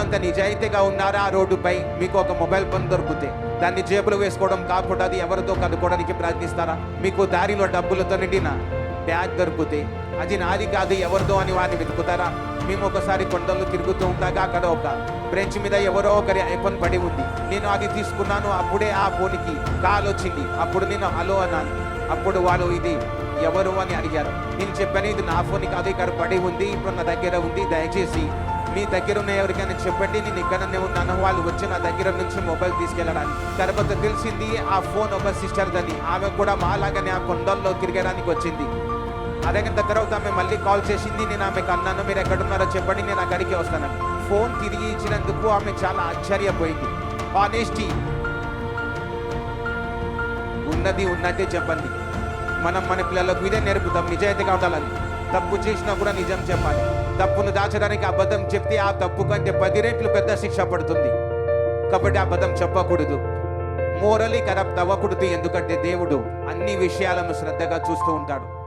అంత నిజాయితీగా ఉన్నారా? ఆ రోడ్డుపై మీకు ఒక మొబైల్ ఫోన్ దొరికితే దాన్ని జేబులో వేసుకోవడం కాకుండా అది ఎవరితో కనుక్కోవడానికి ప్రయత్నిస్తారా? మీకు దారిలో డబ్బులతో నిండిన బ్యాగ్ దొరికితే అది నాది కాదు ఎవరిదో అని వాడిని వెతుకుతారా? మేము ఒకసారి కొండలు తిరుగుతూ ఉండగా అక్కడ ఒక బ్రెంచ్ మీద ఎవరో ఒకరి ఐఫోన్ పడి ఉంది. నేను అది తీసుకున్నాను. అప్పుడే ఆ ఫోన్కి కాల్ వచ్చింది. అప్పుడు నేను హలో అన్నాను. అప్పుడు వాళ్ళు ఇది ఎవరు అని అడిగారు. నేను చెప్పాను, ఇది నా ఫోన్ కాదు, ఇక్కడ పడి ఉంది, ఇప్పుడు నా దగ్గర ఉంది, దయచేసి మీ దగ్గర ఉన్న ఎవరికైనా చెప్పండి, నేను ఇక్కడనే ఉన్నాను. వాళ్ళు వచ్చి నా దగ్గర నుంచి మొబైల్ తీసుకెళ్ళడానికి. తర్వాత తెలిసింది ఆ ఫోన్ ఒక సిస్టర్దని. ఆమె కూడా మాలాగానే ఆ కొండల్లో తిరగడానికి వచ్చింది. అరగంట తర్వాత ఆమె మళ్ళీ కాల్ చేసింది. నేను ఆమెకు అన్నాను, మీరు ఎక్కడున్నారో చెప్పండి, నేను అక్కడికి వస్తానని. ఫోన్ తిరిగి ఇచ్చినందుకు ఆమె చాలా ఆశ్చర్యపోయింది. ఆనెస్టీ, ఉన్నది ఉన్నట్టే చెప్పండి. మనం మన పిల్లలకు ఇదే నేర్పుతాం, నిజాయితీగా ఉండాలని. తప్పు చేసినా కూడా నిజం చెప్పాలి. తప్పును దాచడానికి అబద్ధం చెప్తే ఆ తప్పు కంటే 10 రెట్లు పెద్ద శిక్ష పడుతుంది. కాబట్టి అబద్ధం చెప్పకూడదు, మోరలీ కరప్ట్ అవ్వకూడదు. ఎందుకంటే దేవుడు అన్ని విషయాలను శ్రద్ధగా చూస్తూ ఉంటాడు.